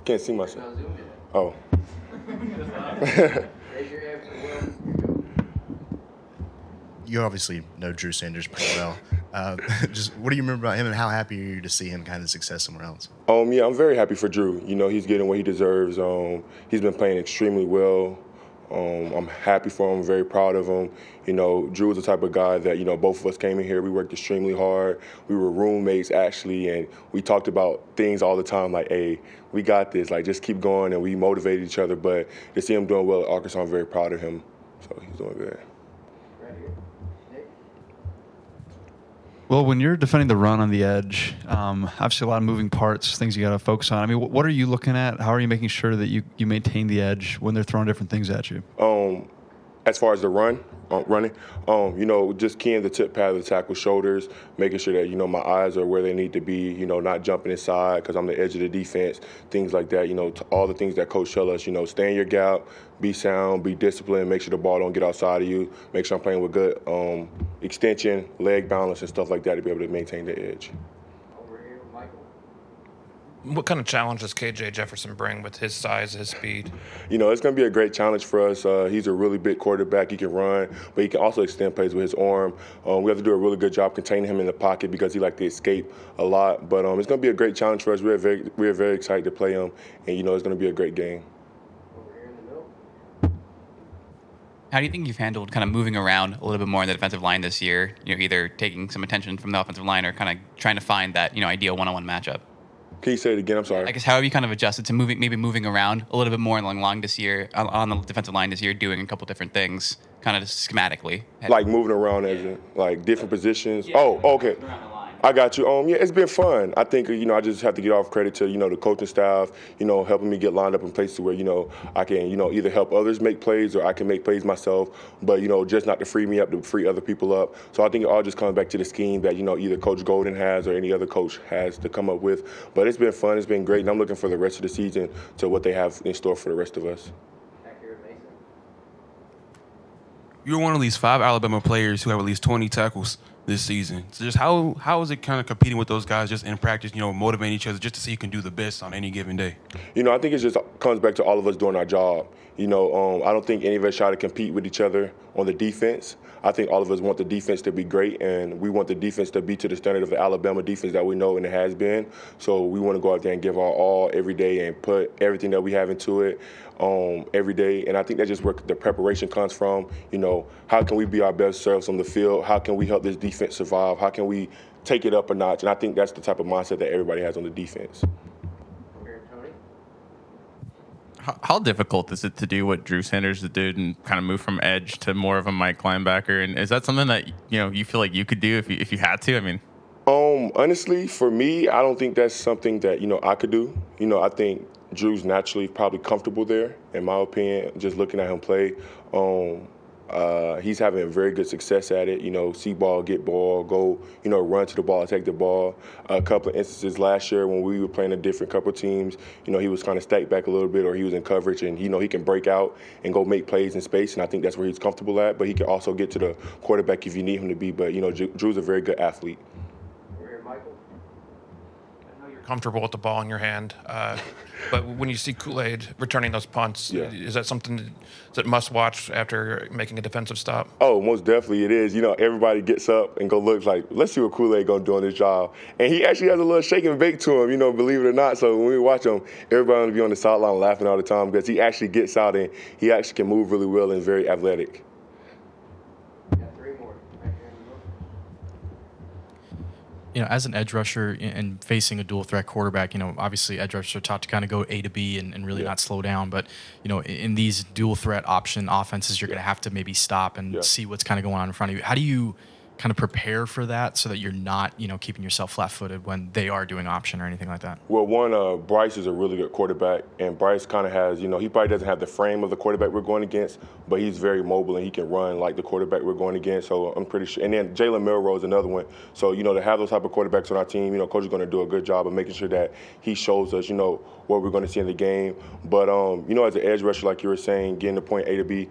Can't see myself. Oh. You obviously know Drew Sanders pretty well. Just what do you remember about him, and how happy are you to see him kind of success somewhere else? Yeah, I'm very happy for Drew. He's getting what he deserves. He's been playing extremely well. I'm happy for him. I'm very proud of him. Drew is the type of guy that, both of us came in here. We worked extremely hard. We were roommates, actually, and we talked about things all the time like, hey, we got this. Like, just keep going, and we motivated each other. But to see him doing well at Arkansas, I'm very proud of him. So he's doing good. Well, when you're defending the run on the edge, obviously a lot of moving parts, things you got to focus on. I mean, what are you looking at? How are you making sure that you maintain the edge when they're throwing different things at you? As far as the running, just keying the tip pad of the tackle shoulders, making sure that, my eyes are where they need to be, not jumping inside because I'm the edge of the defense, things like that, all the things that coach tell us, stay in your gap, be sound, be disciplined, make sure the ball don't get outside of you, make sure I'm playing with good extension, leg balance and stuff like that to be able to maintain the edge. What kind of challenge does KJ Jefferson bring with his size, his speed? It's going to be a great challenge for us. He's a really big quarterback. He can run, but he can also extend plays with his arm. We have to do a really good job containing him in the pocket because he likes to escape a lot. But it's going to be a great challenge for us. We're very excited to play him, and, it's going to be a great game. How do you think you've handled kind of moving around a little bit more in the defensive line this year? Either taking some attention from the offensive line or kind of trying to find that, ideal one-on-one matchup? Can you say it again? I'm sorry. I guess how have you kind of adjusted to moving around a little bit more along this year on the defensive line this year, doing a couple different things, kind of schematically? Like moving around as in, like different positions? Yeah, oh, okay. I got you. Yeah, it's been fun. I think, I just have to give off credit to, the coaching staff, helping me get lined up in places where, I can, either help others make plays or I can make plays myself, but, just not to free me up, to free other people up. So I think it all just comes back to the scheme that, either Coach Golden has or any other coach has to come up with. But it's been fun. It's been great. And I'm looking for the rest of the season to what they have in store for the rest of us. You're one of these 5 Alabama players who have at least 20 tackles this season. So just how is it kind of competing with those guys just in practice, motivating each other just to see who can do the best on any given day? I think it just comes back to all of us doing our job. I don't think any of us try to compete with each other on the defense. I think all of us want the defense to be great, and we want the defense to be to the standard of the Alabama defense that we know and it has been. So we want to go out there and give our all every day and put everything that we have into it every day. And I think that's just where the preparation comes from. How can we be our best selves on the field? How can we help this defense survive? How can we take it up a notch? And I think that's the type of mindset that everybody has on the defense. How difficult is it to do what Drew Sanders did and kind of move from edge to more of a Mike linebacker? And is that something that you feel like you could do if you had to? I mean, honestly, for me, I don't think that's something that I could do. I think Drew's naturally probably comfortable there, in my opinion. Just looking at him play, he's having very good success at it. See ball, get ball, go, run to the ball, take the ball. A couple of instances last year when we were playing a different couple of teams, he was kind of stacked back a little bit or he was in coverage and, he can break out and go make plays in space. And I think that's where he's comfortable at. But he can also get to the quarterback if you need him to be. But, Drew's a very good athlete. Comfortable with the ball in your hand, but when you see Kool-Aid returning those punts, is that something that must watch after making a defensive stop? Oh, most definitely it is. Everybody gets up and go looks like, let's see what Kool-Aid gonna do on this job. And he actually has a little shake and bake to him, believe it or not. So when we watch him, everybody will be on the sideline laughing all the time because he actually gets out and he actually can move really well and is very athletic. As an edge rusher and facing a dual threat quarterback, obviously edge rushers are taught to kind of go A to B and really not slow down. But, in these dual threat option offenses, you're going to have to maybe stop and see what's kind of going on in front of you. How do you kind of prepare for that so that you're not, keeping yourself flat-footed when they are doing option or anything like that? Well, one, Bryce is a really good quarterback, and Bryce kind of has, he probably doesn't have the frame of the quarterback we're going against, but he's very mobile and he can run like the quarterback we're going against. So I'm pretty sure. And then Jalen Milroe is another one. So, to have those type of quarterbacks on our team, Coach is going to do a good job of making sure that he shows us, what we're going to see in the game. But, as an edge rusher, like you were saying, getting the point A to B,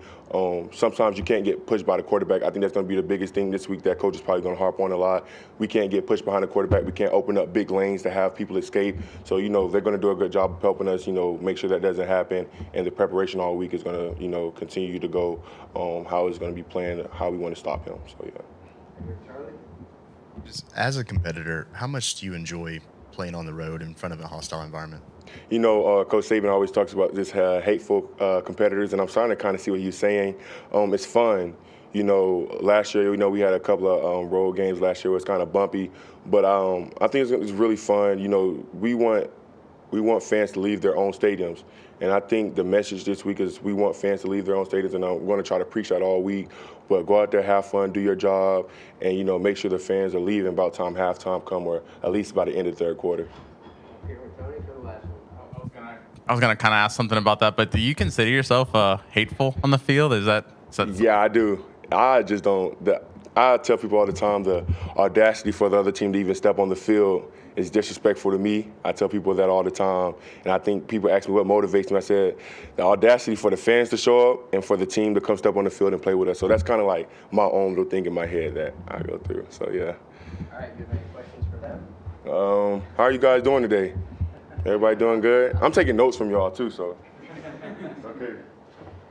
sometimes you can't get pushed by the quarterback. I think that's going to be the biggest thing this week that that coach is probably going to harp on a lot. We can't get pushed behind the quarterback. We can't open up big lanes to have people escape. So, they're going to do a good job of helping us, make sure that doesn't happen. And the preparation all week is going to, continue to go how it's going to be playing, how we want to stop him. So, yeah. As a competitor, how much do you enjoy playing on the road in front of a hostile environment? Coach Saban always talks about this hateful competitors, and I'm starting to kind of see what he's saying. It's fun. Last year, we had a couple of road games last year. It was kind of bumpy, but I think it's really fun. We want fans to leave their own stadiums, and I think the message this week is we want fans to leave their own stadiums, and I'm going to try to preach that all week. But go out there, have fun, do your job, and make sure the fans are leaving about time halftime come, or at least by the end of the third quarter. I was gonna kind of ask something about that, but do you consider yourself hateful on the field? Is that Yeah, I do. I just don't. I tell people all the time the audacity for the other team to even step on the field is disrespectful to me. I tell people that all the time, and I think people ask me what motivates me. I said the audacity for the fans to show up and for the team to come step on the field and play with us. So that's kind of like my own little thing in my head that I go through. So yeah. All right, do you have any questions for them? How are you guys doing today? Everybody doing good? I'm taking notes from y'all too, so. Okay.